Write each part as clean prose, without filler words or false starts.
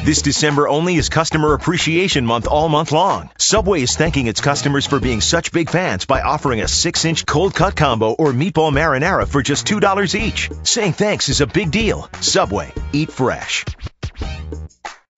This December only is Customer Appreciation Month all month long. Subway is thanking its customers for being such big fans by offering a 6-inch cold cut combo or meatball marinara for just $2 each. Saying thanks is a big deal. Subway, eat fresh.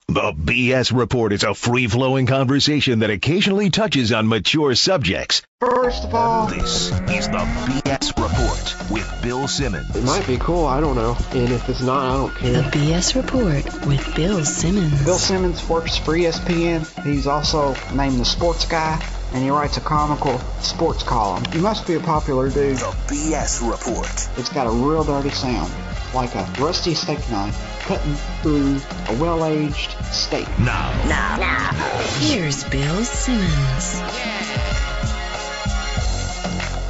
The B.S. Report is a free-flowing conversation that occasionally touches on mature subjects. First of all, This is the B.S. Report with Bill Simmons. it might be cool, I don't know. And if it's not, I don't care. The B.S. Report with Bill Simmons. Bill Simmons works for ESPN. He's also named the sports guy, and he writes a comical sports column. He must be a popular dude. The B.S. Report. It's got a real dirty sound, like a rusty steak knife cutting through a well-aged steak. Now. Here's Bill Simmons.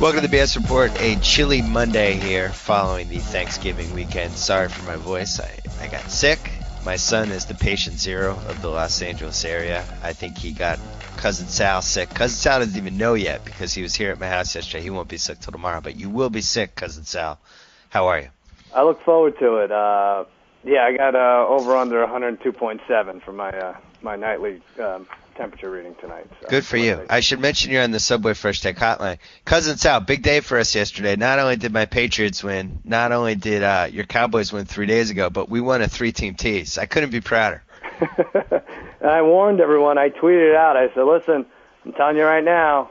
Welcome to the B.S. Report, a chilly Monday here following the Thanksgiving weekend. Sorry for my voice. I got sick. My son is the patient zero of the Los Angeles area. I think he got Cousin Sal sick. Cousin Sal doesn't even know yet because he was here at my house yesterday. He won't be sick till tomorrow, but you will be sick, Cousin Sal. How are you? I look forward to it. I got over under 102.7 for my nightly temperature reading tonight. So. Good for you. I should mention you're on the Subway Fresh Take Hotline. Cousin Sal, big day for us yesterday. Not only did my Patriots win, not only did your Cowboys win 3 days ago, but we won a 3-team tease. I couldn't be prouder. I warned everyone. I tweeted it out. I said, listen, I'm telling you right now,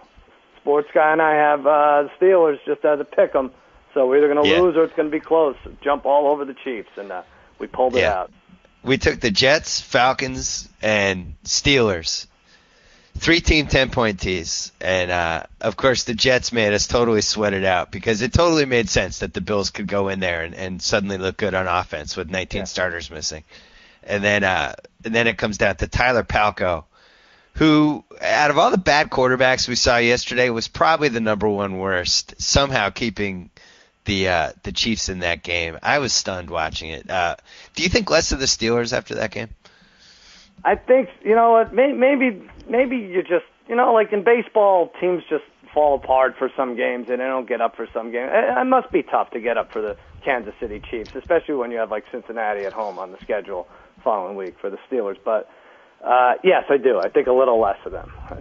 Sports Guy and I have the Steelers just as a pick 'em. So we're either going to lose or it's going to be close. Jump all over the Chiefs, and we pulled it out. We took the Jets, Falcons, and Steelers. 3-team 10-point tees. And, of course, the Jets made us totally sweat it out because it totally made sense that the Bills could go in there and suddenly look good on offense with 19 starters missing. And then it comes down to Tyler Palko, who, out of all the bad quarterbacks we saw yesterday, was probably the number one worst, somehow keeping the Chiefs in that game. I was stunned watching it. Do you think less of the Steelers after that game? I think, you know what, maybe you just, like in baseball, teams just fall apart for some games and they don't get up for some games. It must be tough to get up for the Kansas City Chiefs, especially when you have like Cincinnati at home on the schedule following week for the Steelers. But yes, I do. I think a little less of them. I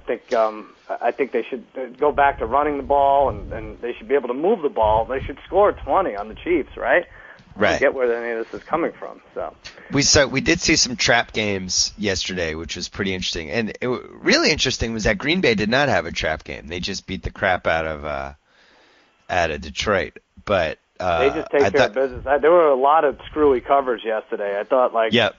think they should go back to running the ball, and they should be able to move the ball. They should score 20 on the Chiefs, right? Right. I don't get where any of this is coming from. So we did see some trap games yesterday, which was pretty interesting. And really interesting was that Green Bay did not have a trap game. They just beat the crap out of Detroit. But they just take care of business. There were a lot of screwy covers yesterday. I thought, Atlanta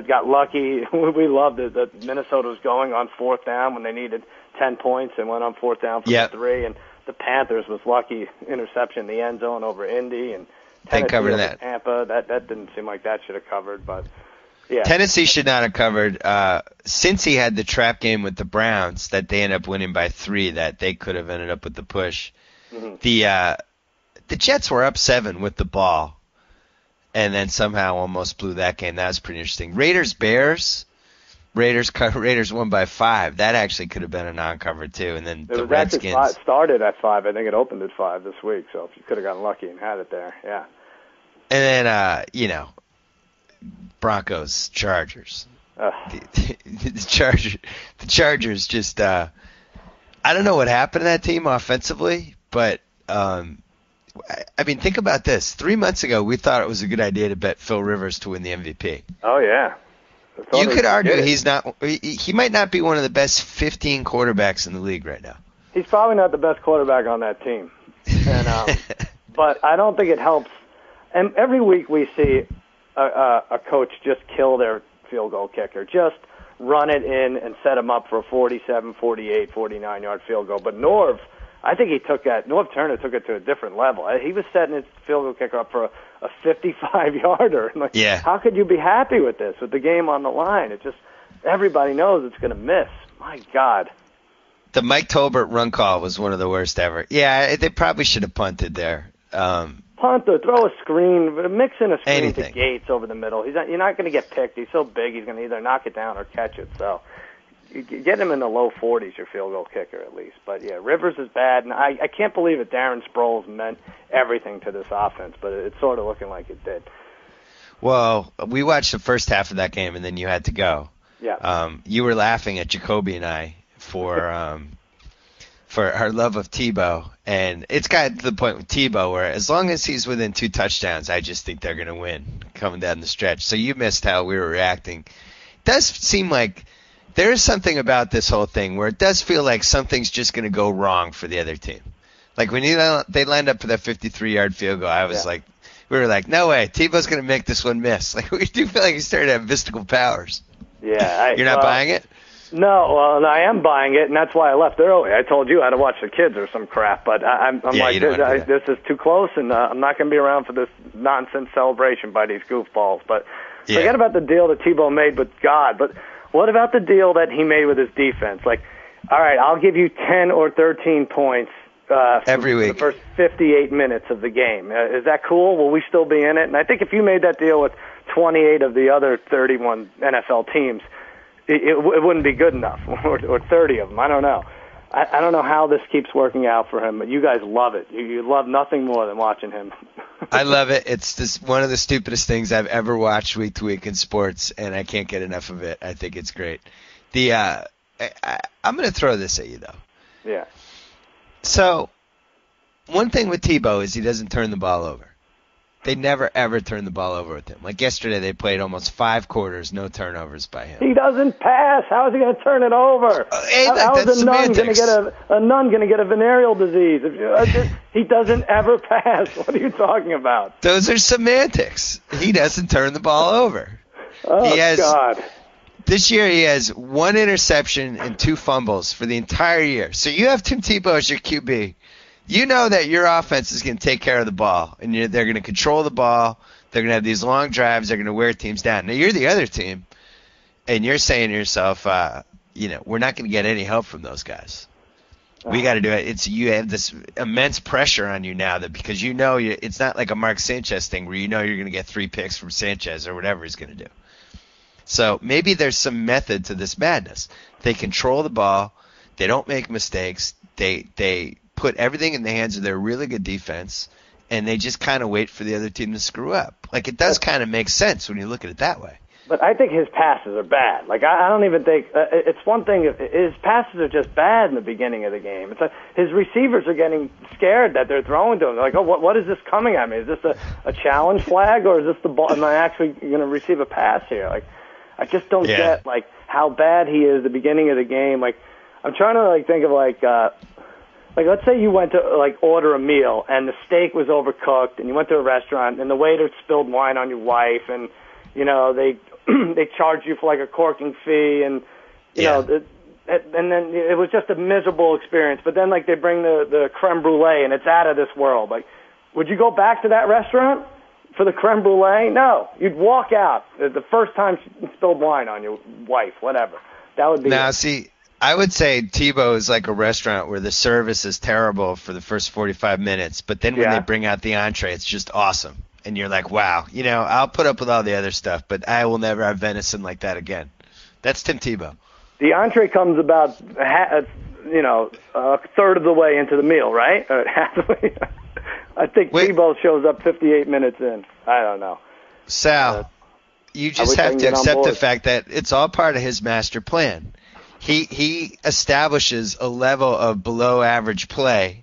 got lucky. We loved it that Minnesota was going on fourth down when they needed 10 points and went on fourth down for 3. And the Panthers was lucky interception in the end zone over Indy, and Tennessee over that. Tampa. That didn't seem like that should have covered, but yeah. Tennessee should not have covered. Since he had the trap game with the Browns that they ended up winning by 3, that they could have ended up with the push. Mm-hmm. The Jets were up 7 with the ball, and then somehow almost blew that game. That was pretty interesting. Raiders-Bears. Raiders won by 5. That actually could have been a non-cover too. And then the Redskins started at 5. I think it opened at 5 this week. So if you could have gotten lucky and had it there, yeah. And then Broncos, Chargers. The Chargers just I don't know what happened to that team offensively, but I mean, think about this. 3 months ago, we thought it was a good idea to bet Phil Rivers to win the MVP. Oh yeah. You could argue he might not be one of the best 15 quarterbacks in the league right now. He's probably not the best quarterback on that team. And but I don't think it helps. And every week we see a coach just kill their field goal kicker, just run it in and set him up for a 47, 48, 49-yard field goal. But Norv Turner took it to a different level. He was setting his field goal kicker up for a 55-yarder. How could you be happy with this, with the game on the line? It just, everybody knows it's going to miss. My God. The Mike Tolbert run call was one of the worst ever. Yeah, they probably should have punted there. Punt or throw a screen, mix in a screen Anything. to Gates over the middle. You're not going to get picked. He's so big, he's going to either knock it down or catch it. So you get him in the low 40s, your field goal kicker at least. But, yeah, Rivers is bad. And I can't believe it. Darren Sproles meant everything to this offense, but it's sort of looking like it did. Well, we watched the first half of that game, and then you had to go. Yeah. You were laughing at Jacoby and I for our love of Tebow, and it's got to the point with Tebow where as long as he's within 2 touchdowns, I just think they're going to win coming down the stretch. So you missed how we were reacting. It does seem like there is something about this whole thing where it does feel like something's just going to go wrong for the other team. Like when they lined up for that 53-yard field goal, I was like, we were like, no way, Tebow's going to make this one miss. Like we do feel like he's starting to have mystical powers. Yeah. You're not buying it? No, well, I am buying it, and that's why I left early. I told you I had to watch the kids or some crap, but I'm like, this is too close, and I'm not going to be around for this nonsense celebration by these goofballs. But forget about the deal that Tebow made with God, but what about the deal that he made with his defense? Like, all right, I'll give you 10 or 13 points every week, for the first 58 minutes of the game. Is that cool? Will we still be in it? And I think if you made that deal with 28 of the other 31 NFL teams, it wouldn't be good enough, or 30 of them. I don't know. I don't know how this keeps working out for him, but you guys love it. You love nothing more than watching him. I love it. It's one of the stupidest things I've ever watched week to week in sports, and I can't get enough of it. I think it's great. I'm going to throw this at you, though. Yeah. So, one thing with Tebow is he doesn't turn the ball over. They never, ever turn the ball over with him. Like yesterday, they played almost 5 quarters, no turnovers by him. He doesn't pass. How is he going to turn it over? How is a nun going to get a venereal disease? He doesn't ever pass. What are you talking about? Those are semantics. He doesn't turn the ball over. Oh, God. This year he has 1 interception and 2 fumbles for the entire year. So you have Tim Tebow as your QB. You know that your offense is going to take care of the ball, and they're going to control the ball. They're going to have these long drives. They're going to wear teams down. Now, you're the other team, and you're saying to yourself, we're not going to get any help from those guys. We got to do it. You have this immense pressure on you now because you know it's not like a Mark Sanchez thing where you know you're going to get 3 picks from Sanchez or whatever he's going to do. So maybe there's some method to this madness. They control the ball. They don't make mistakes. They put everything in the hands of their really good defense, and they just kind of wait for the other team to screw up. Like, it does kind of make sense when you look at it that way. But I think his passes are bad. Like, I don't even think it's one thing if his passes are just bad in the beginning of the game. It's like his receivers are getting scared that they're throwing to him. They're like, oh, what is this coming at me? Is this a challenge flag, or is this the ball? Am I actually going to receive a pass here? Like, I just don't get like how bad he is at the beginning of the game. Like, I'm trying to think of like, let's say you went to, order a meal, and the steak was overcooked, and you went to a restaurant, and the waiter spilled wine on your wife, and, they they charge you for, a corking fee, and, and then it was just a miserable experience. But then, they bring the creme brulee, and it's out of this world. Like, would you go back to that restaurant for the creme brulee? No. You'd walk out the first time she spilled wine on your wife, whatever. That would be See, I would say Tebow is like a restaurant where the service is terrible for the first 45 minutes, but then when they bring out the entree, it's just awesome. And you're like, wow, I'll put up with all the other stuff, but I will never have venison like that again. That's Tim Tebow. The entree comes about, a third of the way into the meal, right? Halfway. I think Tebow shows up 58 minutes in. I don't know. Sal, you just have to accept the fact that it's all part of his master plan. He establishes a level of below average play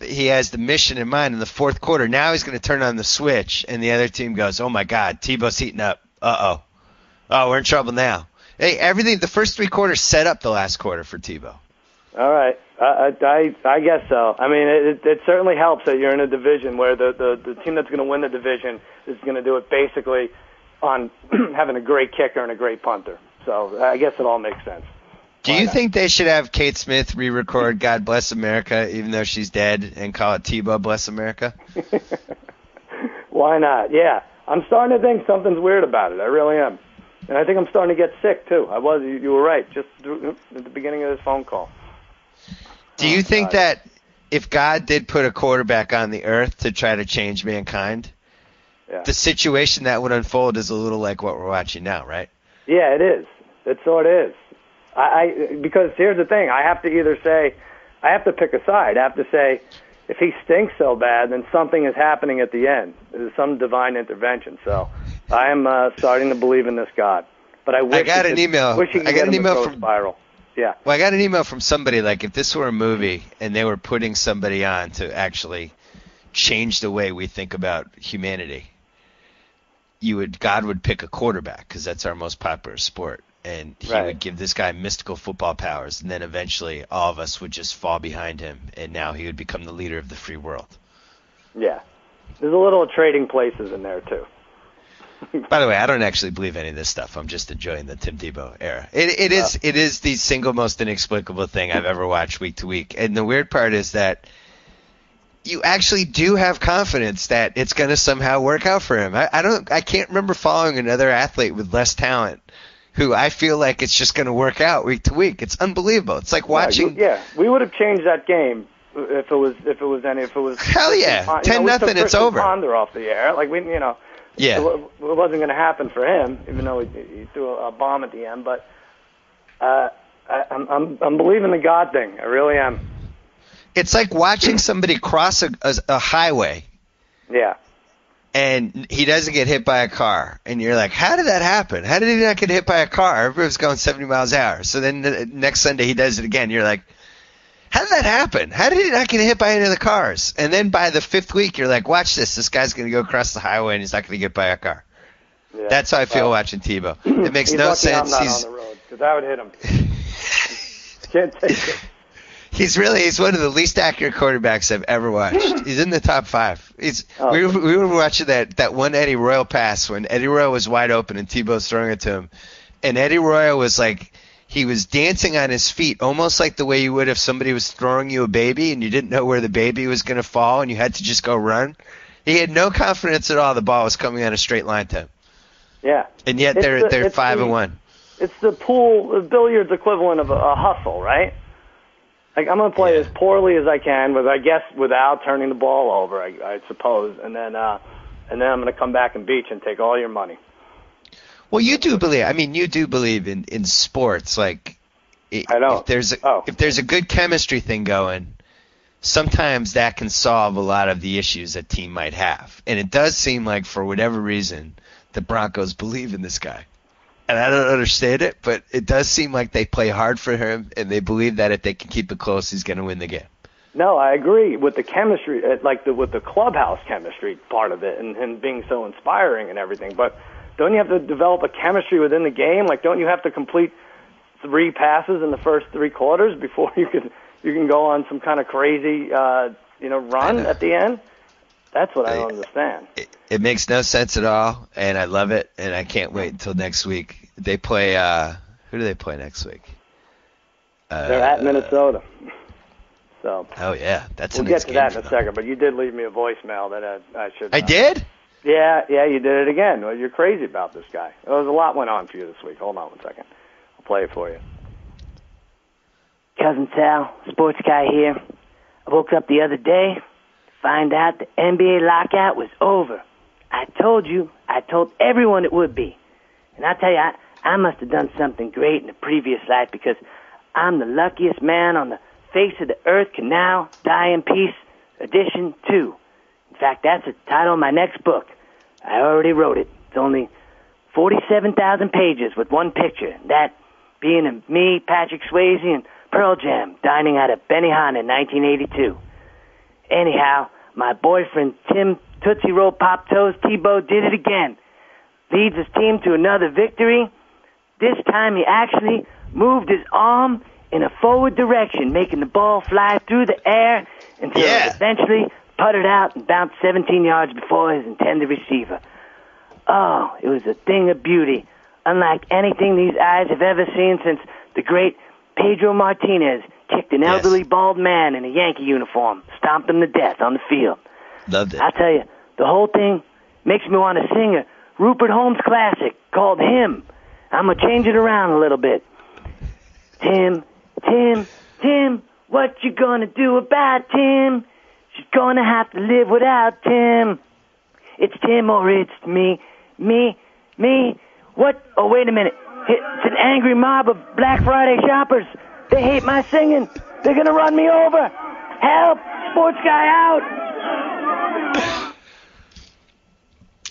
he has the mission in mind in the fourth quarter. Now he's going to turn on the switch, and the other team goes, oh, my God, Tebow's heating up. Uh-oh. Oh, we're in trouble now. Hey, everything, the first 3 quarters set up the last quarter for Tebow. All right. I guess so. I mean, it certainly helps that you're in a division where the team that's going to win the division is going to do it basically on having a great kicker and a great punter. So I guess it all makes sense. Do you think they should have Kate Smith re-record God Bless America even though she's dead and call it Tebow Bless America? Why not? Yeah. I'm starting to think something's weird about it. I really am. And I think I'm starting to get sick, too. You were right, just at the beginning of this phone call. Do you think that if God did put a quarterback on the earth to try to change mankind, the situation that would unfold is a little like what we're watching now, right? Yeah, it is. It sort of is. Because here's the thing. I have to pick a side. I have to say, if he stinks so bad, then something is happening at the end. There's some divine intervention. So I am starting to believe in this God. But I wish got an email. Wish he could I got get an him email to from Spiral. Yeah. Well, I got an email from somebody, like, if this were a movie and they were putting somebody on to actually change the way we think about humanity, God would pick a quarterback because that's our most popular sport. And he would give this guy mystical football powers, and then eventually all of us would just fall behind him, and now he would become the leader of the free world. Yeah. There's a little trading places in there, too. By the way, I don't actually believe any of this stuff. I'm just enjoying the Tim Tebow era. It is the single most inexplicable thing I've ever watched week to week. And the weird part is that you actually do have confidence that it's going to somehow work out for him. I can't remember following another athlete with less talent who I feel like it's just going to work out week to week. It's unbelievable. It's like watching. Yeah, we would have changed that game if it was Hell yeah, 10-0. It's over. Ponder off the air, like Yeah. It wasn't going to happen for him, even though he threw a bomb at the end. But I'm believing the God thing. I really am. It's like watching somebody cross a highway. Yeah. And he doesn't get hit by a car. And you're like, how did that happen? How did he not get hit by a car? Everybody was going 70 miles an hour. So then the next Sunday he does it again. You're like, how did that happen? How did he not get hit by any of the cars? And then by the 5th week, you're like, watch this. This guy's going to go across the highway and he's not going to get by a car. Yeah. That's how I feel watching Tebow. It makes no sense. I'm not on the road because I would hit him. Can't take it. He's one of the least accurate quarterbacks I've ever watched. He's in the top 5. We were watching that one Eddie Royal pass when Eddie Royal was wide open and Tebow's throwing it to him. And Eddie Royal was like, he was dancing on his feet, almost like the way you would if somebody was throwing you a baby and you didn't know where the baby was going to fall and you had to just go run. He had no confidence at all the ball was coming on a straight line to him. Yeah. And yet they're 5-1. It's the billiards equivalent of a hustle, right? Like, I'm going to play as poorly as I can, without turning the ball over, I suppose, and then I'm going to come back and beat you and take all your money. Well, you do believe in sports, like I know. If there's a good chemistry thing going, sometimes that can solve a lot of the issues a team might have. And it does seem like for whatever reason the Broncos believe in this guy. And I don't understand it, but it does seem like they play hard for him, and they believe that if they can keep it close, he's going to win the game. No, I agree with the chemistry, with the clubhouse chemistry part of it, and being so inspiring and everything. But don't you have to develop a chemistry within the game? Like, don't you have to complete 3 passes in the first 3 quarters before you can go on some kind of crazy run at the end? That's what I don't understand. It makes no sense at all, and I love it, and I can't wait until next week. They play who do they play next week? They're at Minnesota. So. Oh, yeah. We'll get to that in a second, but you did leave me a voicemail that I should. I did? Yeah, you did it again. Well, you're crazy about this guy. There was a lot went on for you this week. Hold on one second. I'll play it for you. Cousin Sal, sports guy here. I woke up the other day to find out the NBA lockout was over. I told everyone it would be. And I tell you, I must have done something great in a previous life because I'm the luckiest man on the face of the earth can now die in peace, edition 2. In fact, that's the title of my next book. I already wrote it. It's only 47,000 pages with one picture. That being me, Patrick Swayze, and Pearl Jam dining at a Benihana in 1982. Anyhow, my boyfriend Tim Tootsie Roll Pop Toes Tebow did it again. Leads his team to another victory. This time he actually moved his arm in a forward direction, making the ball fly through the air until it eventually puttered out and bounced 17 yards before his intended receiver. Oh, it was a thing of beauty, unlike anything these eyes have ever seen since the great Pedro Martinez kicked an elderly bald man in a Yankee uniform, stomped him to death on the field. Loved it. I tell you, the whole thing makes me want to sing a Rupert Holmes classic called Him. I'm going to change it around a little bit. Tim, what you gonna do about Tim? She's gonna have to live without Tim. It's Tim or it's me. What? Oh, wait a minute. It's an angry mob of Black Friday shoppers. They hate my singing. They're gonna run me over. Help! sports guy out.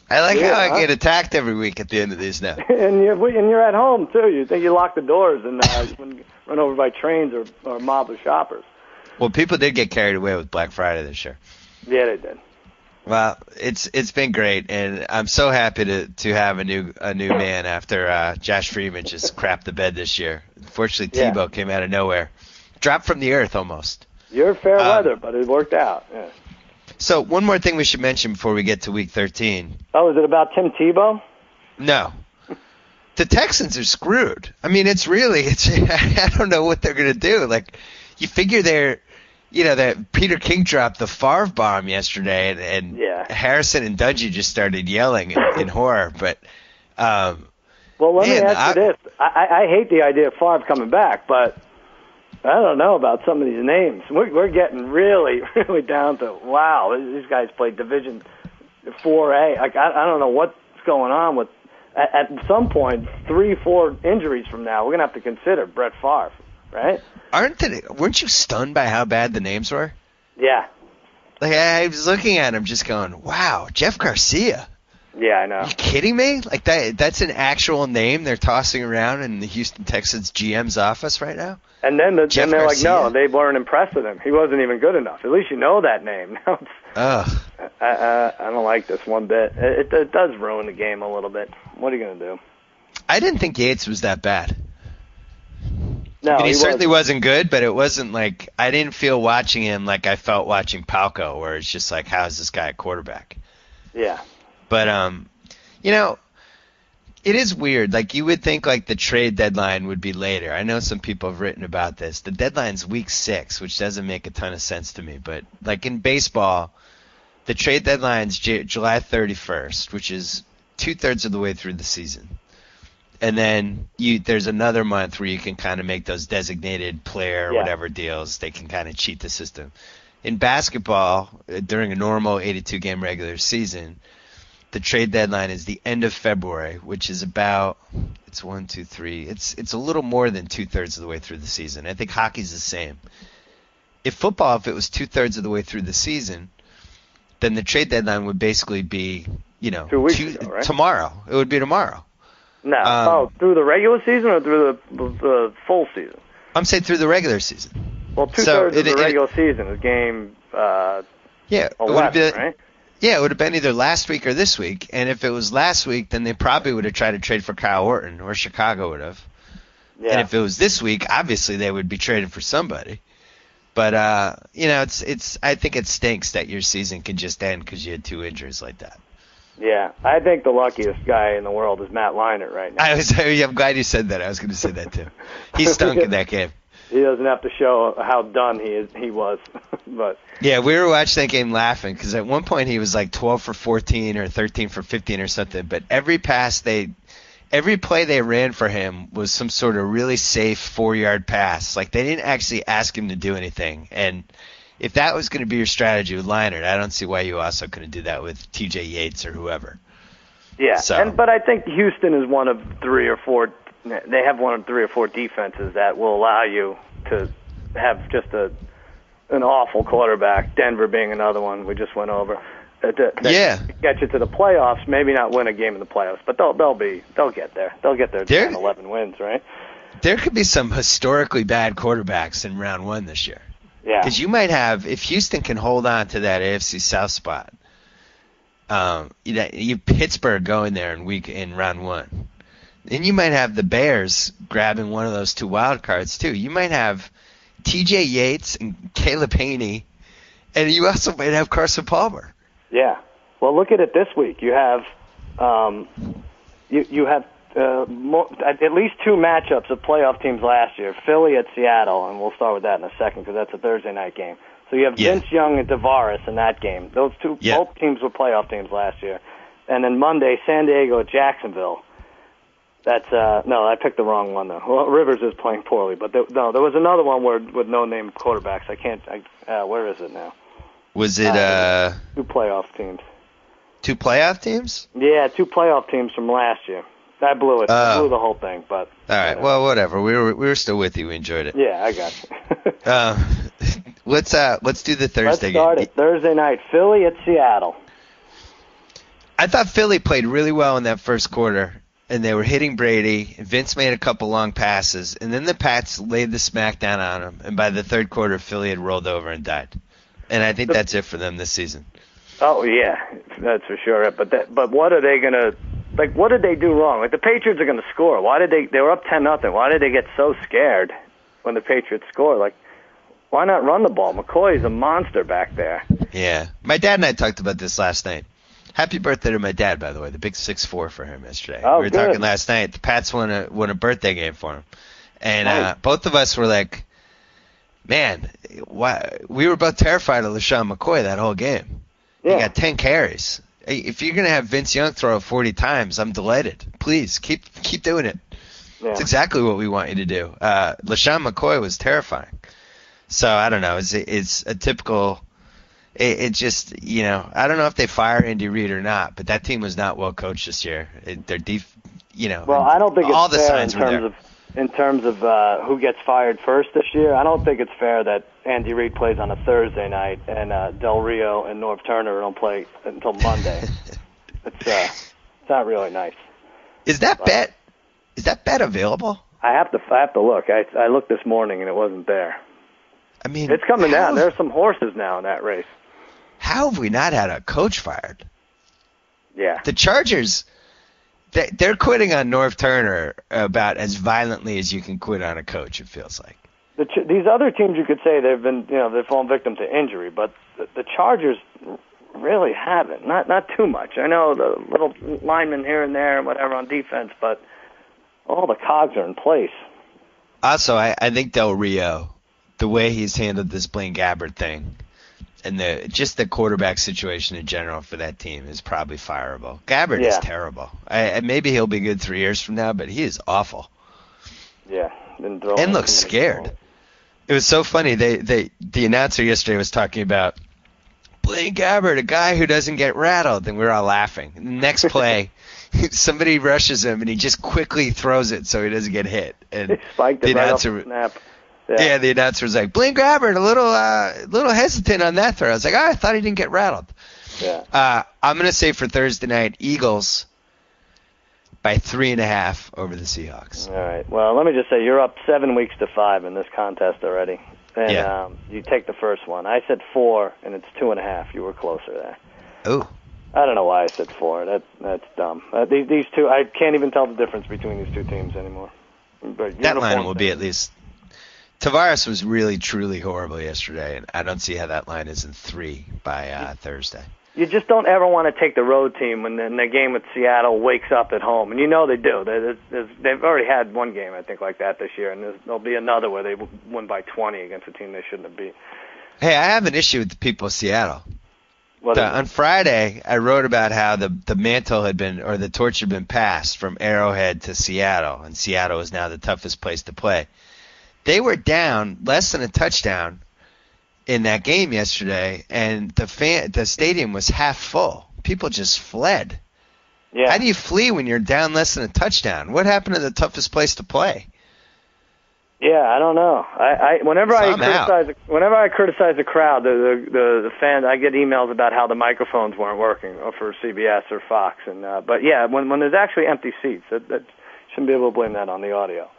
I like how I get attacked every week at the end of these now. And you're at home too. You think you lock the doors and run over by trains or mob of shoppers. Well, people did get carried away with Black Friday this year. Yeah, they did. Well, it's been great, and I'm so happy to have a new man after Josh Freeman just crapped the bed this year. Unfortunately, Tebow came out of nowhere, dropped from the earth almost. You're fair weather, but it worked out. Yeah. So one more thing we should mention before we get to Week 13. Oh, is it about Tim Tebow? No. The Texans are screwed. I mean, I don't know what they're going to do. Like, you figure that Peter King dropped the Favre bomb yesterday, and Harrison and Dungy just started yelling in horror. But, well, let me ask you this. I hate the idea of Favre coming back, but I don't know about some of these names. We're getting really, really down to, wow, these guys play Division 4A. Like, I don't know what's going on with, at some point, 3-4 injuries from now, we're going to have to consider Brett Favre, right? Weren't you stunned by how bad the names were? Yeah. Like, I was looking at him just going, wow, Jeff Garcia. Yeah, I know. Are you kidding me? Like, that's an actual name they're tossing around in the Houston Texans GM's office right now? And then they're like, no, they weren't impressed with him. He wasn't even good enough. At least you know that name. Ugh. I don't like this one bit. It does ruin the game a little bit. What are you going to do? I didn't think Yates was that bad. No, I mean, he certainly wasn't good, but it wasn't like – I didn't feel watching him like I felt watching Palco, where it's just like, how is this guy a quarterback? Yeah. But, it is weird. Like, you would think, like, the trade deadline would be later. I know some people have written about this. The deadline's week 6, which doesn't make a ton of sense to me. But, like, in baseball, the trade deadline's July 31st, which is 2/3 of the way through the season. And then there's another month where you can kind of make those designated player or whatever deals. They can kind of cheat the system. In basketball, during a normal 82-game regular season, the trade deadline is the end of February, which is about it's a little more than 2/3 of the way through the season. I think hockey's the same. If it was 2/3 of the way through the season, then the trade deadline would basically be 2 weeks ago, right? Tomorrow. It would be tomorrow. No, through the regular season or through the full season? I'm saying through the regular season. Well, 2/3 of the regular season is game 11, right? Yeah, it would have been either last week or this week. And if it was last week, then they probably would have tried to trade for Kyle Orton, or Chicago would have. Yeah. And if it was this week, obviously they would be trading for somebody. But I think it stinks that your season can just end because you had 2 injuries like that. Yeah, I think the luckiest guy in the world is Matt Leinart right now. I'm glad you said that. I was going to say that too. He stunk in that game. He doesn't have to show how done he was. But yeah, we were watching that game laughing because at one point he was like 12 for 14 or 13 for 15 or something. But every play they ran for him was some sort of really safe 4-yard pass. Like, they didn't actually ask him to do anything. And if that was going to be your strategy with Leinart, I don't see why you also couldn't do that with T.J. Yates or whoever. Yeah, but I think Houston is one of 3 or 4. They have one of 3 or 4 defenses that will allow you to have just an awful quarterback. Denver being another one we just went over. Get you to the playoffs. Maybe not win a game in the playoffs, but they'll get there. They'll get their 10, 11 wins, right? There could be some historically bad quarterbacks in round 1 this year. Yeah. Because you might have, if Houston can hold on to that AFC South spot, you Pittsburgh going there in round 1. Then you might have the Bears grabbing one of those 2 wild cards too. You might have T.J. Yates and Caleb Haney, and you also might have Carson Palmer. Yeah. Well, look at it this week. You have you have at least 2 matchups of playoff teams last year. Philly at Seattle, and we'll start with that in a second because that's a Thursday night game. So you have Vince Young and Tavares in that game. Those both teams were playoff teams last year. And then Monday, San Diego at Jacksonville. That's no, I picked the wrong one though. Well, Rivers is playing poorly, but there was another one with no name quarterbacks. Where is it now? Was it 2 playoff teams? 2 playoff teams? Yeah, 2 playoff teams from last year. I blew it. I blew the whole thing, but all right. Well, whatever. We were still with you. We enjoyed it. Yeah, I got you. Let's do the Thursday game. Let's start it. Thursday night, Philly at Seattle. I thought Philly played really well in that first quarter, and they were hitting Brady. And Vince made a couple long passes, and then the Pats laid the smackdown on them. And by the third quarter, Philly had rolled over and died. And I think that's it for them this season. Oh yeah, that's for sure. But what are they gonna like? What did they do wrong? Like the Patriots are gonna score. Why did they were up 10-0? Why did they get so scared when the Patriots score? Like, why not run the ball? McCoy's a monster back there. Yeah, my dad and I talked about this last night. Happy birthday to my dad, by the way. The big 6'4" for him yesterday. Oh, we were talking last night. The Pats won a birthday game for him, and both of us were like, "Man, why?" We were both terrified of LeSean McCoy that whole game. Yeah. He got 10 carries. If you're gonna have Vince Young throw it 40 times, I'm delighted. Please keep doing it. Yeah. It's exactly what we want you to do. LeSean McCoy was terrifying. So I don't know. It's a typical. It just, I don't know if they fire Andy Reid or not, but that team was not well coached this year. Well, I don't think all it's the fair signs were there. in terms of who gets fired first this year. I don't think it's fair that Andy Reid plays on a Thursday night and Del Rio and Norv Turner don't play until Monday. It's not really nice. Is that bet available? I have to look. I looked this morning and it wasn't there. I mean, it's coming down. There's some horses now in that race. How have we not had a coach fired? Yeah. The Chargers, they're quitting on Norv Turner about as violently as you can quit on a coach, it feels like. These other teams, you could say they've fallen victim to injury, but the Chargers really haven't. Not too much. I know the little linemen here and there and whatever on defense, but all the cogs are in place. Also, I think Del Rio, the way he's handled this Blaine Gabbert thing, and the quarterback situation in general for that team is probably fireable. Gabbert is terrible. Maybe he'll be good 3 years from now, but he is awful. Yeah, and looks scared. It was so funny. The announcer yesterday was talking about Blaine Gabbert, a guy who doesn't get rattled, and we were all laughing. And the next play, somebody rushes him, and he just quickly throws it so he doesn't get hit. And he spiked it right off the snap. Yeah, the announcer was like, Blaine Gabbert, a little hesitant on that throw. I was like, I thought he didn't get rattled. Yeah. I'm going to say for Thursday night, Eagles by 3.5 over the Seahawks. All right. Well, let me just say, you're up 7 weeks to 5 in this contest already. And you take the first one. I said 4, and it's 2.5. You were closer there. Oh. I don't know why I said 4. That's dumb. These two, I can't even tell the difference between these two teams anymore. But that line will be at least. Tavares was really, truly horrible yesterday, and I don't see how that line isn't 3 by Thursday. You just don't ever want to take the road team when the game with Seattle wakes up at home, and you know they do. They've already had one game, I think, like that this year, and there'll be another where they win by 20 against a team they shouldn't have beat. Hey, I have an issue with the people of Seattle. On Friday, I wrote about how the mantle had been, or the torch had been passed from Arrowhead to Seattle, and Seattle is now the toughest place to play. They were down less than a touchdown in that game yesterday, and the stadium was half full. People just fled. Yeah. How do you flee when you're down less than a touchdown? What happened to the toughest place to play? Yeah, I don't know. Whenever I criticize the crowd, the fans, I get emails about how the microphones weren't working for CBS or Fox, but yeah, when there's actually empty seats, that shouldn't be able to blame that on the audio.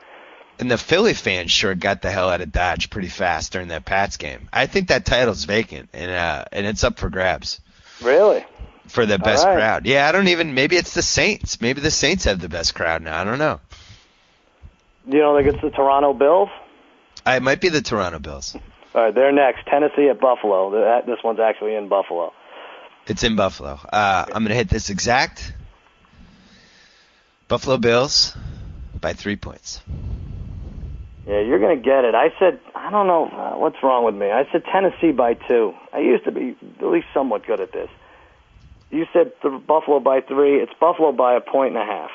And the Philly fans sure got the hell out of Dodge pretty fast during that Pats game. I think that title's vacant, and it's up for grabs. Really? For the best crowd. Yeah, maybe it's the Saints. Maybe the Saints have the best crowd now. I don't know. You don't think it's the Toronto Bills? It might be the Toronto Bills. All right, they're next. Tennessee at Buffalo. This one's actually in Buffalo. It's in Buffalo. I'm going to hit this exact. Buffalo Bills by 3 points. Yeah, you're going to get it. I don't know what's wrong with me. I said Tennessee by 2. I used to be at least somewhat good at this. You said Buffalo by 3. It's Buffalo by 1.5.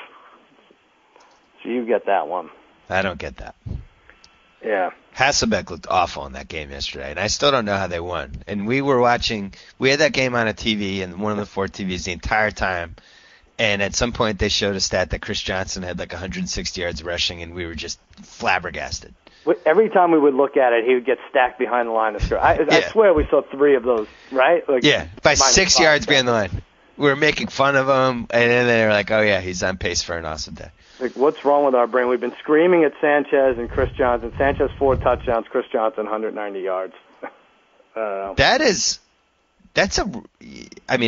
So you get that one. I don't get that. Yeah. Hasselbeck looked awful in that game yesterday, and I still don't know how they won. And we had that game on a TV, and one of the 4 TVs the entire time. And at some point they showed a stat that Chris Johnson had like 160 yards rushing, and we were just flabbergasted. Every time we would look at it, he would get stacked behind the line of scrimmage. I swear we saw 3 of those, right? Like, yeah, by 6 yards -5. behind the line. We were making fun of him, and then they were like, oh, yeah, he's on pace for an awesome day. Like, what's wrong with our brain? We've been screaming at Sanchez and Chris Johnson. Sanchez 4 touchdowns, Chris Johnson 190 yards.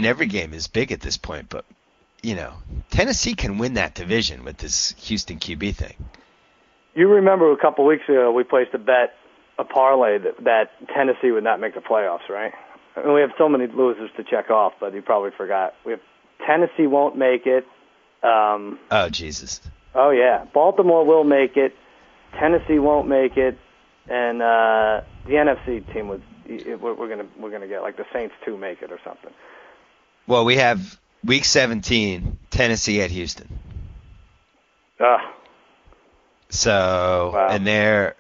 Every game is big at this point, but, Tennessee can win that division with this Houston QB thing. You remember a couple weeks ago we placed a parlay that Tennessee would not make the playoffs, right? I mean, we have so many losers to check off, but you probably forgot. We have Tennessee won't make it. Oh, Jesus. Oh, yeah. Baltimore will make it. Tennessee won't make it. And the NFC team we're gonna get like the Saints 2 make it or something. Well, we have Week 17, Tennessee at Houston. So, wow. And they're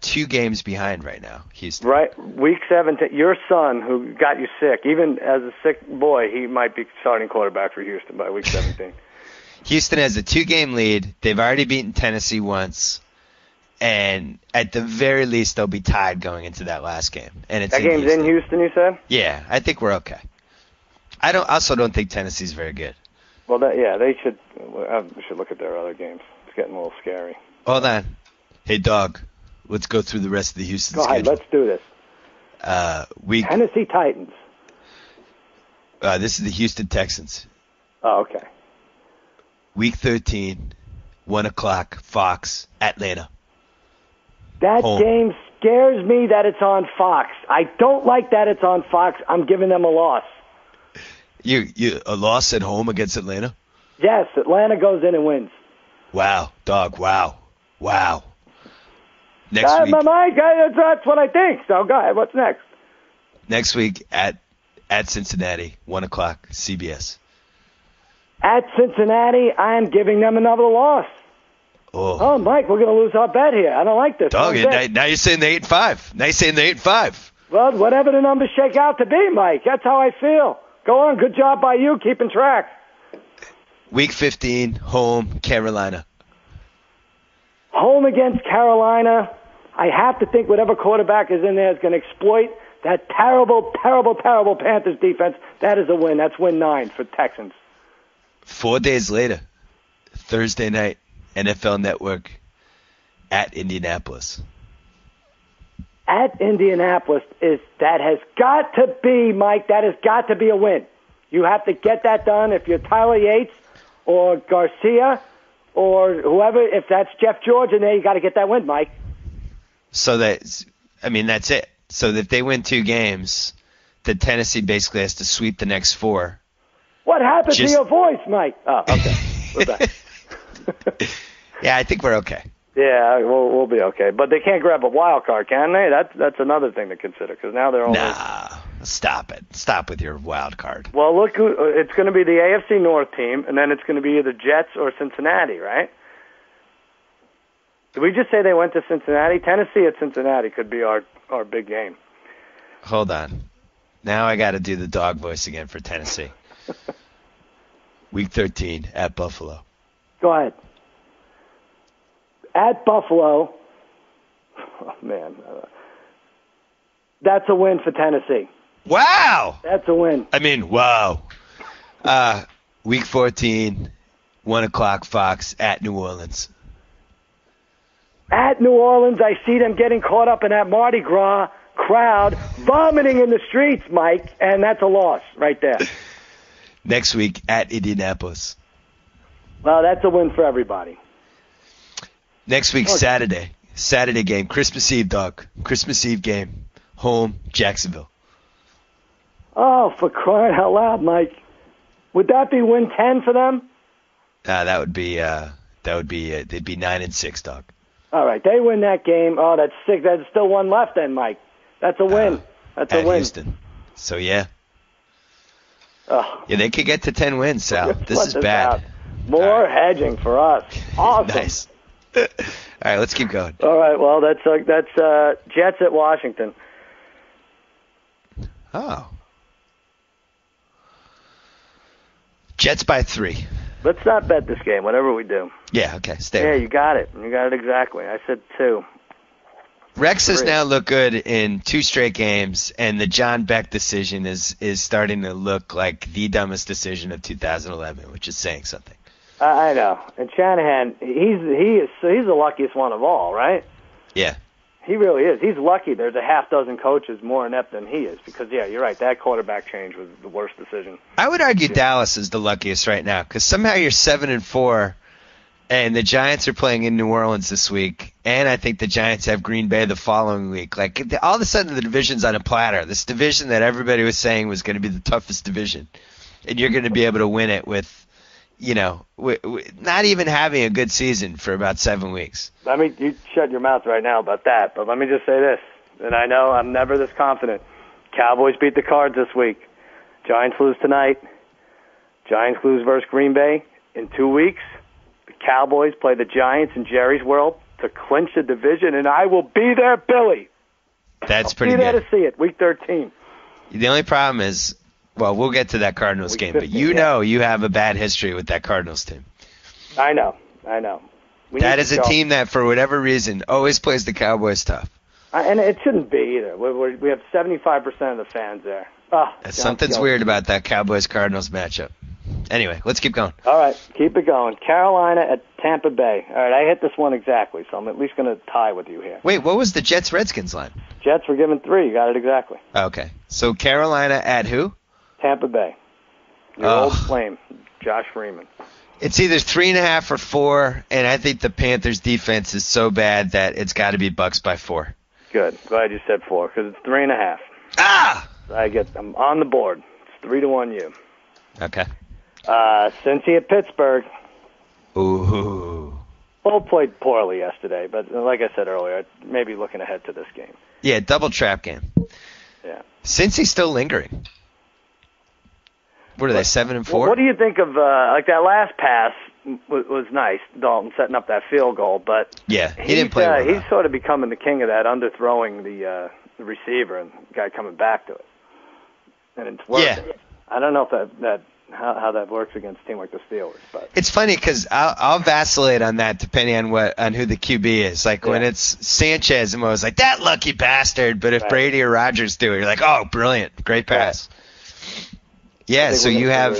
2 games behind right now, Houston. Right, Week 17. Your son, who got you sick, even as a sick boy, he might be starting quarterback for Houston by Week 17. Houston has a 2-game lead. They've already beaten Tennessee once, and at the very least, they'll be tied going into that last game. And it's that game's Houston. in Houston, you said? Yeah, I think we're okay. I don't think Tennessee's very good. Well, they should. We should look at their other games. It's getting a little scary. Hold on. Hey, dog. Let's go through the rest of the Houston schedule. Go ahead, let's do this. Tennessee Titans. This is the Houston Texans. Oh, okay. Week 13, 1 o'clock, Fox, Atlanta. That game scares me that it's on Fox. I don't like that it's on Fox. I'm giving them a loss. A loss at home against Atlanta? Yes, Atlanta goes in and wins. Wow, dog, wow. Next week, my mind, that's what I think. So go ahead, what's next? Next week at Cincinnati, 1 o'clock, CBS. At Cincinnati, I'm giving them another loss. Oh, Mike, we're going to lose our bet here. I don't like this. Dog, now you're saying they're 8-5. Now you're saying they're 8-5. Well, whatever the numbers shake out to be, Mike, that's how I feel. Go on, good job by you keeping track. Week 15, home, Carolina. Home against Carolina. I have to think whatever quarterback is in there is going to exploit that terrible, terrible, terrible Panthers defense. That is a win. That's win 9 for Texans. 4 days later, Thursday night, NFL Network at Indianapolis. At Indianapolis, that has got to be, Mike, that has got to be a win. You have to get that done if you're Tyler Yates or Garcia or whoever. If that's Jeff George in there, you got to get that win, Mike. So that's it. So if they win 2 games, then Tennessee basically has to sweep the next 4. What happened to your voice, Mike? Oh, okay. We're back. Yeah, I think we're okay. Yeah, we'll be okay. But they can't grab a wild card, can they? That's another thing to consider because now they're only... Nah, stop it. Stop with your wild card. Well, look, it's going to be the AFC North team, and then it's going to be either Jets or Cincinnati, right? Did we just say they went to Cincinnati? Tennessee at Cincinnati could be our big game. Hold on. Now I got to do the dog voice again for Tennessee. Week 13 at Buffalo. Go ahead. At Buffalo, oh, man, that's a win for Tennessee. Wow! That's a win. I mean, wow. Week 14, 1 o'clock, Fox, at New Orleans. At New Orleans, I see them getting caught up in that Mardi Gras crowd, vomiting in the streets, Mike, and that's a loss right there. Next week, at Indianapolis. Well, that's a win for everybody. Next week, Saturday game, Christmas Eve, dog. Christmas Eve game, home, Jacksonville. Oh, for crying out loud, Mike. Would that be win 10 for them? That would be they'd be 9-6, dog. All right, they win that game. Oh, that's 6. There's still one left then, Mike. That's a win. That's a win. Houston. So, yeah. Oh. Yeah, they could get to 10 wins, Sal. This is bad. Out. More hedging for us. Awesome. Nice. All right, let's keep going. All right, well, that's Jets at Washington. Oh. Jets by 3. Let's not bet this game, whatever we do. Yeah, okay, stay. Yeah, you got it. You got it exactly. I said 2. Rex has now looked good in 2 straight games, and the John Beck decision is starting to look like the dumbest decision of 2011, which is saying something. I know. And Shanahan, he's the luckiest one of all, right? Yeah. He really is. He's lucky there's a half dozen coaches more inept than he is because, yeah, you're right, that quarterback change was the worst decision. I would argue Dallas is the luckiest right now because somehow you're 7-4, and the Giants are playing in New Orleans this week, and I think the Giants have Green Bay the following week. Like, all of a sudden the division's on a platter. This division that everybody was saying was going to be the toughest division, and you're going to be able to win it with, not even having a good season for about 7 weeks. I mean, you shut your mouth right now about that, but let me just say this, and I know I'm never this confident. Cowboys beat the Cards this week. Giants lose tonight. Giants lose versus Green Bay in 2 weeks. The Cowboys play the Giants in Jerry's World to clinch the division, and I will be there, Billy. That's pretty good. Be there to see it, Week 13. The only problem is, well, we'll get to that Cardinals game, 15, but you know you have a bad history with that Cardinals team. I know. That is a team that, for whatever reason, always plays the Cowboys tough. And it shouldn't be either. We have 75% of the fans there. Something's weird about that Cowboys-Cardinals matchup. Anyway, let's keep going. All right, keep it going. Carolina at Tampa Bay. All right, I hit this one exactly, so I'm at least going to tie with you here. Wait, what was the Jets-Redskins line? Jets were given 3. You got it exactly. Okay. So Carolina at who? Tampa Bay. Your old flame, Josh Freeman. It's either 3.5 or 4, and I think the Panthers' defense is so bad that it's got to be Bucks by 4. Good. Glad you said 4, because it's 3.5. I'm on the board. It's 3-1 you. Okay. Cincy at Pittsburgh. Ooh. Both played poorly yesterday, but like I said earlier, maybe looking ahead to this game. Yeah, double trap game. Yeah. Cincy's still lingering. What are they, 7-4? What do you think of like that last pass was nice, Dalton setting up that field goal, but yeah, he didn't play well. He's sort of becoming the king of that, underthrowing the receiver and the guy coming back to it, and it's working. Yeah. I don't know if how that works against a team like the Steelers, but it's funny because I'll vacillate on that depending on who the QB is. Like when it's Sanchez, I'm always like that lucky bastard, but if Brady or Rodgers do it, you're like, oh, brilliant, great pass. Yeah, so you have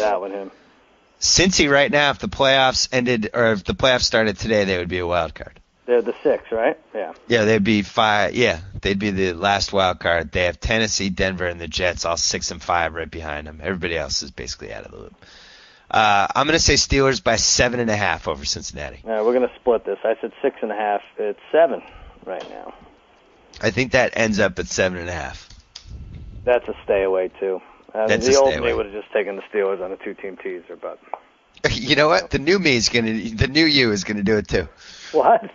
Cincy right now. If the playoffs ended or if the playoffs started today, they would be a wild card. They're the 6, right? Yeah. Yeah, they'd be 5. Yeah, they'd be the last wild card. They have Tennessee, Denver, and the Jets, all 6 and 5 right behind them. Everybody else is basically out of the loop. I'm going to say Steelers by 7.5 over Cincinnati. We're going to split this. I said 6.5. It's 7 right now. I think that ends up at 7.5. That's a stay away too. That's the old me would have just taken the Steelers on a 2-team teaser, but you know what? The new you is gonna do it too. What?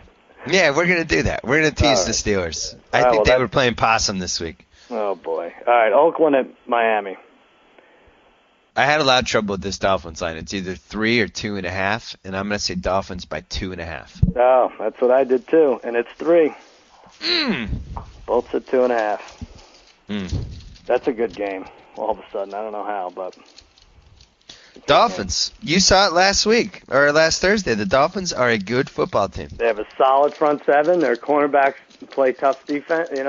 Yeah, we're gonna do that. We're gonna tease the Steelers. I think they were playing possum this week. Oh boy! All right, Oakland at Miami. I had a lot of trouble with this Dolphins line. It's either 3 or 2.5, and I'm gonna say Dolphins by 2.5. Oh, that's what I did too, and it's 3. Both at 2.5. That's a good game. All of a sudden, I don't know how, but Dolphins. You saw it last week or last Thursday. The Dolphins are a good football team. They have a solid front seven. Their cornerbacks play tough defense. They're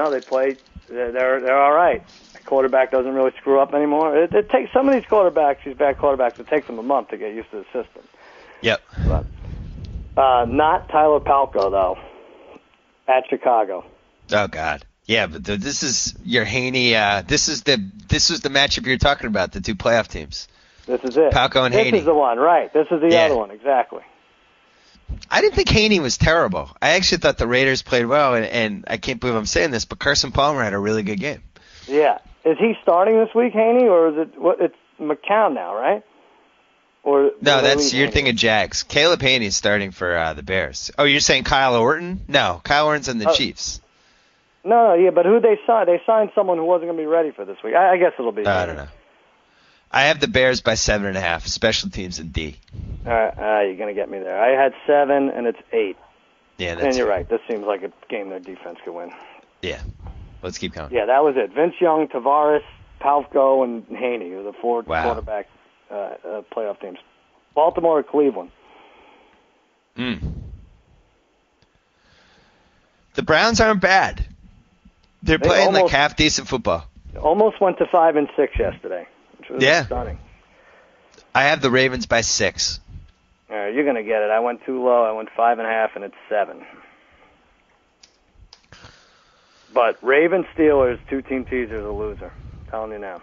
all right. The quarterback doesn't really screw up anymore. It takes some of these bad quarterbacks. It takes them a month to get used to the system. Yep. But not Tyler Palko though. At Chicago. Oh God. Yeah, but this is your Haney. This was the matchup you're talking about. The two playoff teams. This is it. Palko and Haney. This is the one, right? This is the other one, exactly. I didn't think Haney was terrible. I actually thought the Raiders played well, and I can't believe I'm saying this, but Carson Palmer had a really good game. Yeah, is he starting this week, Haney, or is it It's McCown now, right? Or no, that's you're thinking Jags. Caleb Haney's starting for the Bears. Oh, you're saying Kyle Orton? No, Kyle Orton's on the Chiefs. No, but who they signed? They signed someone who wasn't going to be ready for this week. I guess it'll be. I don't know. I have the Bears by 7.5. Special teams and D. All right, you're going to get me there. I had 7, and it's 8. Yeah, and you're right. This seems like a game their defense could win. Yeah. Let's keep going. Yeah, that was it. Vince Young, Tavares, Palko, and Haney are the 4 quarterback playoff teams. Baltimore or Cleveland? The Browns aren't bad. They're They playing almost- like half decent football. Almost went to 5-6 yesterday, which was Yeah. stunning. I have the Ravens by 6. All right, you're gonna get it. I went too low. I went 5.5, and it's 7. But Ravens Steelers 2-team teaser's a loser. I'm telling you now.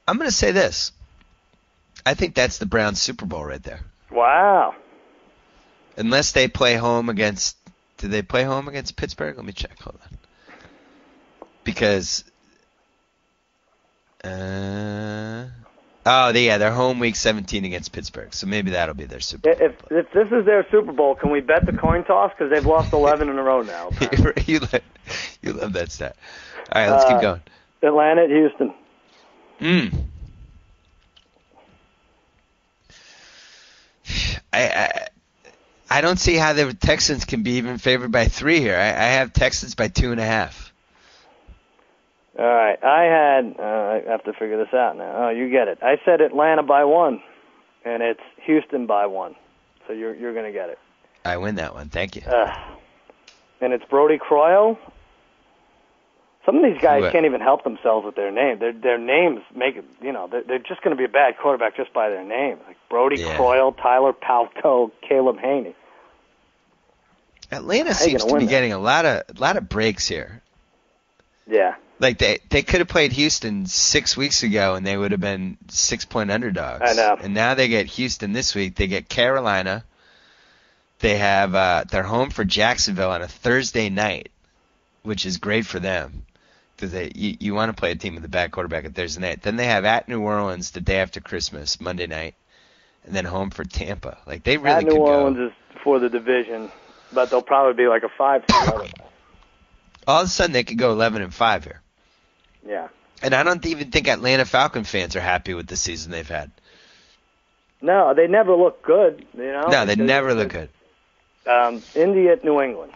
I'm going to say this. I think that's the Browns Super Bowl right there. Wow. Unless they play home against. Do they play home against Pittsburgh? Let me check. Hold on. Because. They're home week 17 against Pittsburgh, so maybe that'll be their Super Bowl. If this is their Super Bowl, can we bet the coin toss? Because they've lost 11 in a row now. you love that stat. All right, let's keep going. Atlanta at Houston. I don't see how the Texans can be even favored by 3 here. I have Texans by 2.5. All right, I have to figure this out now. Oh, you get it. I said Atlanta by 1, and it's Houston by 1. So you're going to get it. I win that one. Thank you. And it's Brody Croyle. Some of these guys What? can't even help themselves with their name. Their names make it, they're just going to be a bad quarterback just by their name. Like Brody Croyle, Tyler Palko, Caleb Haney. Atlanta seems to be getting a lot of breaks here. Yeah. Like they could have played Houston 6 weeks ago and they would have been 6-point underdogs. I know. And now they get Houston this week. They get Carolina. They have they're home for Jacksonville on a Thursday night, which is great for them because you want to play a team with a bad quarterback at Thursday night. Then they have at New Orleans the day after Christmas, Monday night, and then home for Tampa. Like they really At could New go. Orleans is for the division, but they'll probably be like a 5 seed. All of a sudden they could go 11-5 here. Yeah. And I don't even think Atlanta Falcon fans are happy with the season they've had. No, they never look good. No, they never look good. Indy at New England.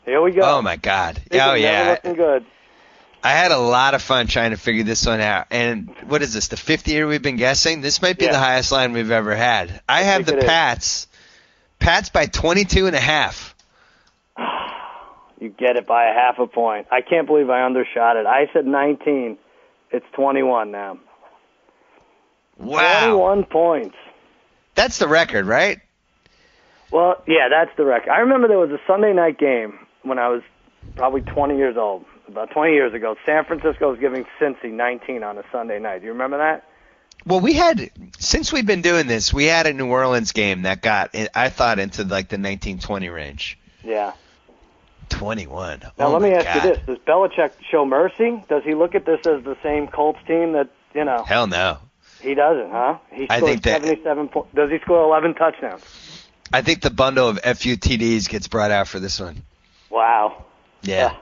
Here we go. Oh my God! Never Oh yeah, looking good. I had a lot of fun trying to figure this one out. And what is this? The 5th year we've been guessing. This might be the highest line we've ever had. I have the Pats by 22.5. You get it by a half a point. I can't believe I undershot it. I said 19. It's 21 now. Wow. 21 points. That's the record, right? Well, yeah, that's the record. I remember there was a Sunday night game when I was probably 20 years old, about 20 years ago. San Francisco was giving Cincy 19 on a Sunday night. Do you remember that? Well, since we've been doing this, we had a New Orleans game that got, I thought, into like the 19-20 range. Yeah. 21. Now, oh let me my ask God. you this. Does Belichick show mercy? Does he look at this as the same Colts team that, Hell no. He doesn't, huh? He I scored think that- 77 points. Does he score 11 touchdowns? I think the bundle of FUTDs gets brought out for this one. Wow. Yeah.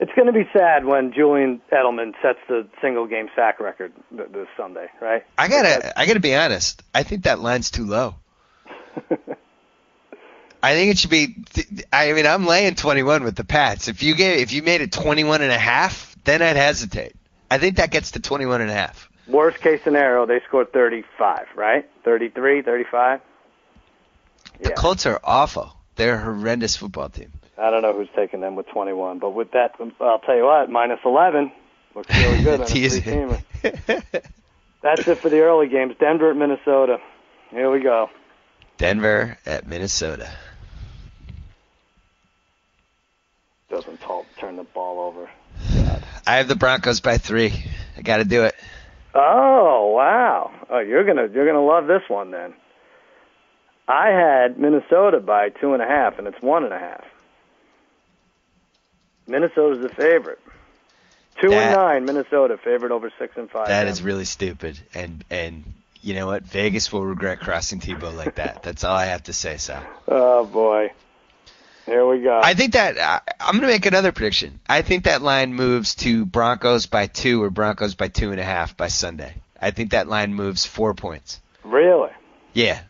It's going to be sad when Julian Edelman sets the single-game sack record this Sunday, right? I gotta be honest. I think that line's too low. I think it should be. I'm laying 21 with the Pats. If you made it 21.5, then I'd hesitate. I think that gets to 21.5. Worst case scenario, they scored 35, right? 33, 35. The Colts are awful. They're a horrendous football team. I don't know who's taking them with 21, but with that, I'll tell you what, minus 11 looks really good on a three-teamer. That's it for the early games. Denver at Minnesota. Here we go. Denver at Minnesota. Doesn't turn the ball over. God. I have the Broncos by 3. I got to do it. Oh, wow. Oh, you're gonna love this one then. I had Minnesota by 2.5, and it's 1.5. Minnesota's the favorite. 2-9, Minnesota favored over 6-5. That is really stupid, and you know what? Vegas will regret crossing Tebow like that. That's all I have to say, Sal. Oh boy, here we go. I think that I'm going to make another prediction. I think that line moves to Broncos by 2 or Broncos by 2.5 by Sunday. I think that line moves 4 points. Really? Yeah.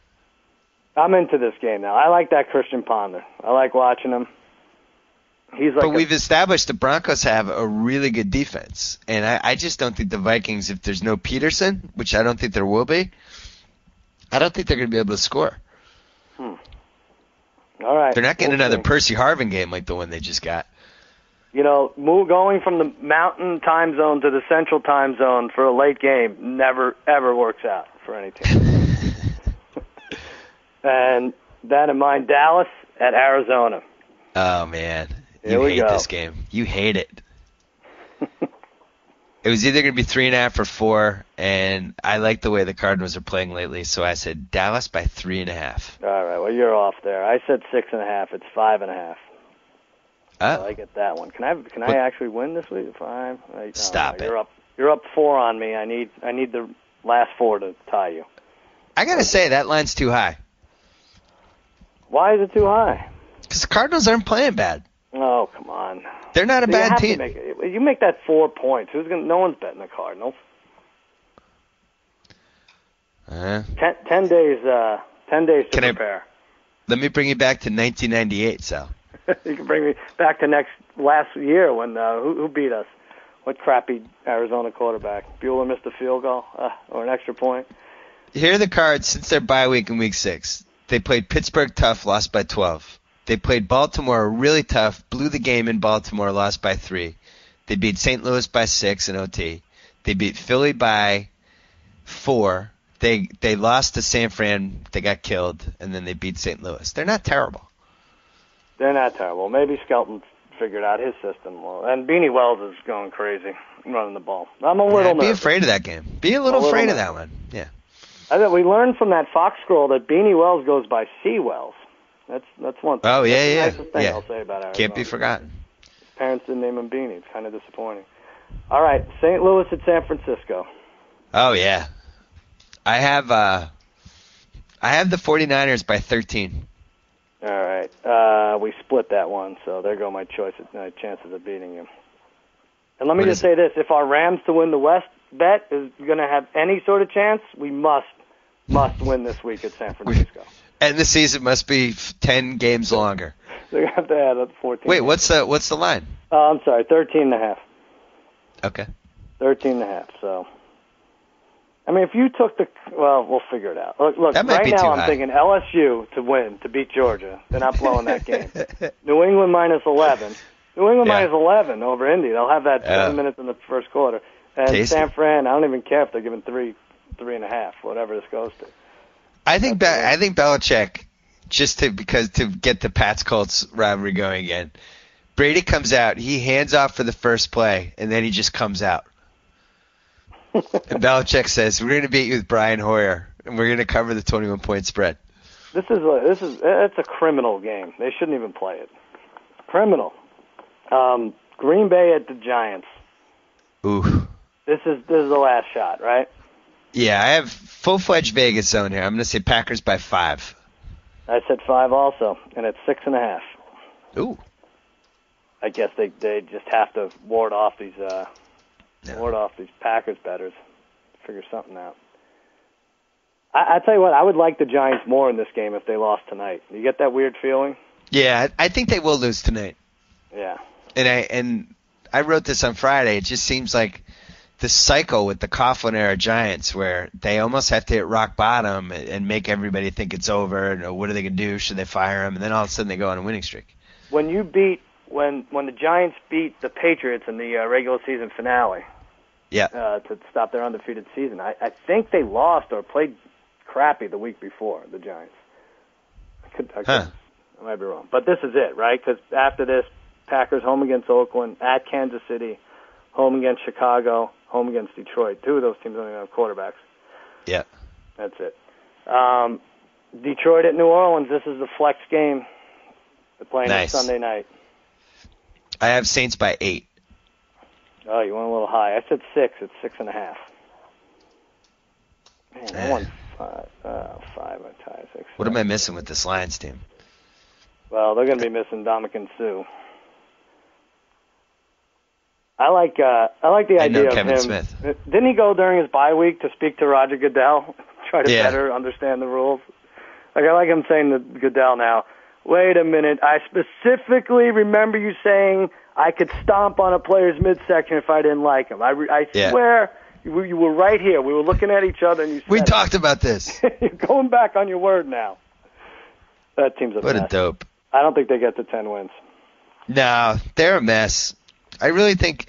I'm into this game now. I like that Christian Ponder. I like watching him. He's like but we've established the Broncos have a really good defense, and I just don't think the Vikings, if there's no Peterson, which I don't think there will be, I don't think they're going to be able to score. All right. They're not getting another Percy Harvin game like the one they just got. Going from the mountain time zone to the central time zone for a late game never, ever works out for any team. And that in mind, Dallas at Arizona. Oh, man. Here You we hate go. this game. You hate it. It was either going to be 3.5 or 4, and I like the way the Cardinals are playing lately, so I said Dallas by 3.5. All right, well, you're off there. I said 6.5. It's 5.5. Oh. I get that one. Can I actually win this week? 5? Stop it. You're up 4 on me. I need the last 4 to tie you. I got to say, that line's too high. Why is it too high? Because the Cardinals aren't playing bad. Oh, come on. They're not a bad team. You make that 4 points. No one's betting the Cardinals. 10 days. 10 days to prepare. Let me bring you back to 1998, Sal. You can bring me back to last year when who beat us? What crappy Arizona quarterback? Bueller missed a field goal or an extra point. Here are the Cards since their bye week in Week 6. They played Pittsburgh tough, lost by 12. They played Baltimore really tough, blew the game in Baltimore, lost by 3. They beat St. Louis by 6 in OT. They beat Philly by 4. They lost to San Fran. They got killed, and then they beat St. Louis. They're not terrible. They're not terrible. Maybe Skelton figured out his system well. And Beanie Wells is going crazy running the ball. I'm a little nervous. Be afraid of that game. Be a little afraid of that one. Yeah. I think we learned from that Fox scroll that Beanie Wells goes by C. Wells. That's one thing. Oh, yeah, That's the nicest thing I'll say about Arizona. Can't be forgotten. His parents didn't name him Beanie. It's kind of disappointing. All right, St. Louis at San Francisco. Oh, yeah. I have the 49ers by 13. All right. We split that one, so there go my chances of beating you. And let me just say this. If our Rams to win the West bet is going to have any sort of chance, we must win this week at San Francisco. And the season must be 10 games longer. They're going to have to add up 14. Wait, what's the line? I'm sorry, 13.5. Okay. 13.5, so... I mean, if you took we'll figure it out. Look that might right be now too I'm high. thinking LSU to win, to beat Georgia. They're not blowing that game. New England minus 11. New England minus 11 over Indy. They'll have that 7 minutes in the first quarter. And Tasty. San Fran, I don't even care if they're giving 3.5, whatever this goes to. I think Belichick, just to get the Pats Colts rivalry going again. Brady comes out, he hands off for the first play, and then he just comes out. And Belichick says, "We're going to beat you with Brian Hoyer, and we're going to cover the 21-point spread." It's a criminal game. They shouldn't even play it. Criminal. Green Bay at the Giants. Ooh. This is the last shot, right? Yeah, I have full-fledged Vegas zone here. I'm going to say Packers by 5. I said 5 also, and it's 6.5. Ooh. I guess they just have to ward off these Packers bettors. Figure something out. I tell you what, I would like the Giants more in this game if they lost tonight. You get that weird feeling? Yeah, I think they will lose tonight. Yeah. And I wrote this on Friday. It just seems like the cycle with the Coughlin era Giants, where they almost have to hit rock bottom and make everybody think it's over. And what are they going to do? Should they fire him? And then all of a sudden they go on a winning streak. When the Giants beat the Patriots in the regular season finale, to stop their undefeated season, I think they lost or played crappy the week before, the Giants. I might be wrong. But this is it, right? Because after this, Packers home against Oakland, at Kansas City, home against Chicago, home against Detroit. 2 of those teams don't even have quarterbacks. Yeah. That's it. Detroit at New Orleans, this is the flex game. They're playing on Sunday night. I have Saints by 8. Oh, you went a little high. I said 6. It's 6.5. Man, I won 5. 5. I tie 6. What am I missing with this Lions team? Well, they're going to be missing Dominican Sue. I like the idea of Kevin him. Smith. Didn't he go during his bye week to speak to Roger Goodell, try to better understand the rules? Like, I like him saying to Goodell now, wait a minute, I specifically remember you saying I could stomp on a player's midsection if I didn't like him. I swear you were right here. We were looking at each other and you said we talked about this. You're going back on your word now. That team's a mess. What a dope. I don't think they get to 10 wins. No, they're a mess. I really think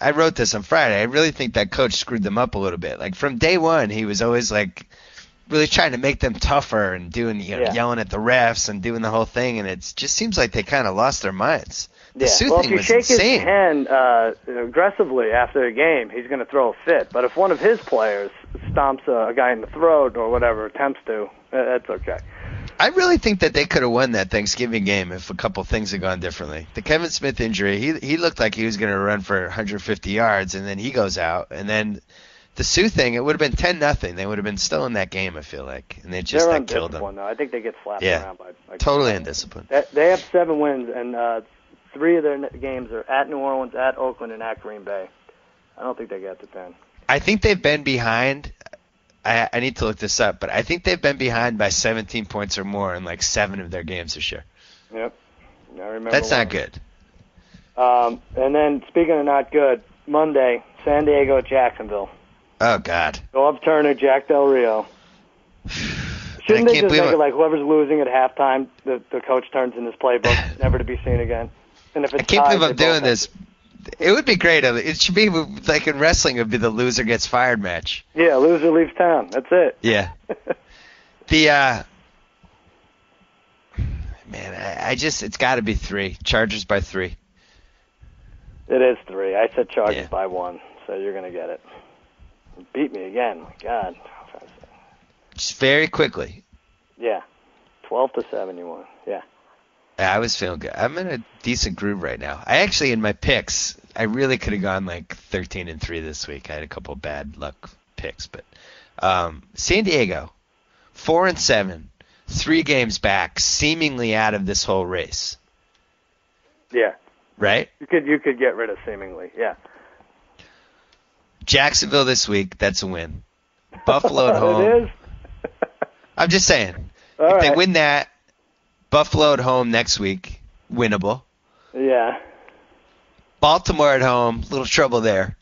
I wrote this on Friday. I really think that coach screwed them up a little bit. Like from day one, he was always like really trying to make them tougher and doing yelling at the refs and doing the whole thing, and it just seems like they kind of lost their minds. The Sue well, thing if you was shake insane. his hand aggressively after a game, he's going to throw a fit. But if one of his players stomps a guy in the throat or whatever, attempts to, that's okay. I really think that they could have won that Thanksgiving game if a couple things had gone differently. The Kevin Smith injury, he looked like he was going to run for 150 yards, and then he goes out. And then the Sue thing, it would have been 10-0. They would have been still in that game, I feel like. And they just killed them. Though. I think they get slapped around by totally undisciplined. They have 7 wins, and 3 of their games are at New Orleans, at Oakland, and at Green Bay. I don't think they get to 10. I think they've been behind. I need to look this up, but I think they've been behind by 17 points or more in like 7 of their games this year. Yep. I remember That's not good. And then, speaking of not good, Monday, San Diego at Jacksonville. Oh, God. Go up Turner, Jack Del Rio. Shouldn't they just make it like whoever's losing at halftime, the coach turns in his playbook, never to be seen again? And if it's I can't tied, believe I'm doing this. It would be great. It should be like in wrestling. It would be the loser gets fired match. Yeah, loser leaves town. That's it. Yeah. Man, it's got to be 3. Chargers by 3. It is 3. I said Chargers by 1, so you're going to get it. You beat me again. My God. Just very quickly. Yeah. 12-7 you won. Yeah. I was feeling good. I'm in a decent groove right now. I actually, in my picks, I really could have gone like 13-3 this week. I had a couple of bad luck picks, but San Diego, 4-7, 3 games back, seemingly out of this whole race. Yeah. Right? You could get rid of seemingly. Yeah. Jacksonville this week, that's a win. Buffalo at home. It is? I'm just saying. All if they right. win that, Buffalo at home next week, winnable. Yeah. Baltimore at home, little trouble there.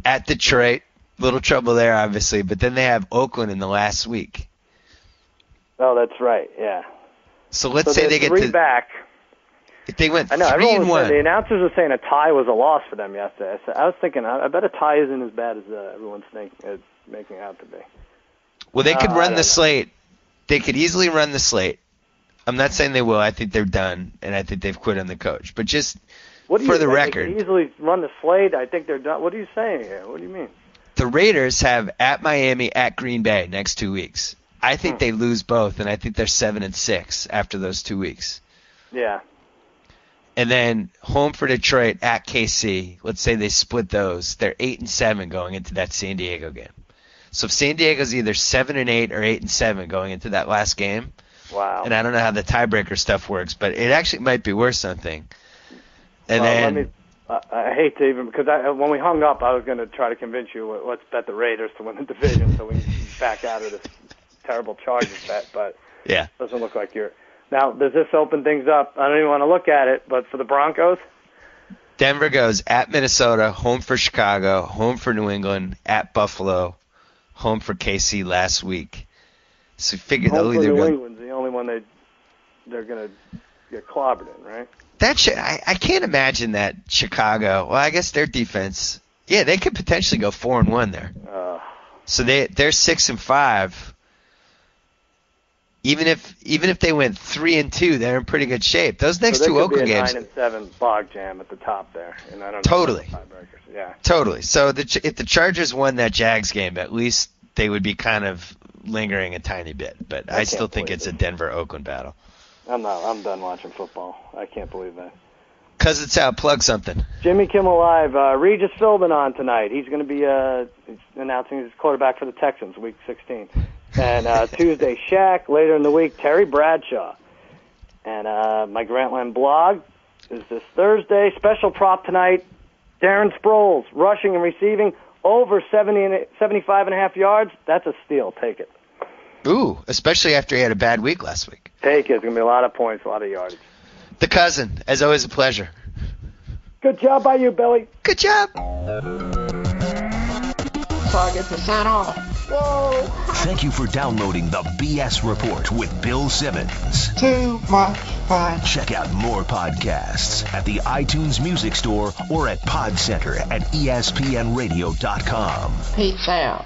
At Detroit, little trouble there, obviously. But then they have Oakland in the last week. Oh, that's right. Yeah. So let's say they get 3 back. If they went 3-1. The announcers were saying a tie was a loss for them yesterday. I was thinking, I bet a tie isn't as bad as everyone's making out to be. Well, they could run the slate. They could easily run the slate. I'm not saying they will. I think they're done, and I think they've quit on the coach. But just for the record. They could easily run the slate. I think they're done. What are you saying here? What do you mean? The Raiders have at Miami, at Green Bay next 2 weeks. I think they lose both, and I think they're 7-6 after those 2 weeks. Yeah. And then home for Detroit, at KC. Let's say they split those. They're 8-7 going into that San Diego game. So if San Diego's either 7-8 or 8-7 going into that last game. Wow. And I don't know how the tiebreaker stuff works, but it actually might be worth something. And I hate to even, because when we hung up, I was going to try to convince you, let's bet the Raiders to win the division so we can back out of this terrible Chargers bet, but yeah, it doesn't look like you're. Now, does this open things up? I don't even want to look at it, but for the Broncos? Denver goes at Minnesota, home for Chicago, home for New England, at Buffalo, home for KC last week. So figure they'll either New England's the only one they're going to get clobbered in, right? I can't imagine that Chicago. Well, I guess their defense. Yeah, they could potentially go 4-1 there. So they're 6-5. Even if they went 3-2, they're in pretty good shape. Those next 2 Oakland games. 9-7 logjam at the top there, and I don't know. Totally. Yeah. Totally. So if the Chargers won that Jags game, at least they would be kind of lingering a tiny bit. But I still think it's a Denver-Oakland battle. I'm done watching football. I can't believe that. Cousin Sal, plug something. Jimmy Kimmel Live. Regis Philbin on tonight. He's going to be announcing his quarterback for the Texans, Week 16. And Tuesday, Shaq. Later in the week, Terry Bradshaw. And my Grantland blog is this Thursday. Special prop tonight, Darren Sproles, rushing and receiving over 75.5 yards. That's a steal. Take it. Ooh, especially after he had a bad week last week. Take it. It's going to be a lot of points, a lot of yardage. The Cousin, as always, a pleasure. Good job by you, Billy. Good job. So I get to sign off. Whoa. Thank you for downloading the BS Report with Bill Simmons. Too much fun. Check out more podcasts at the iTunes Music Store or at Pod Center at ESPNradio.com. Peace out.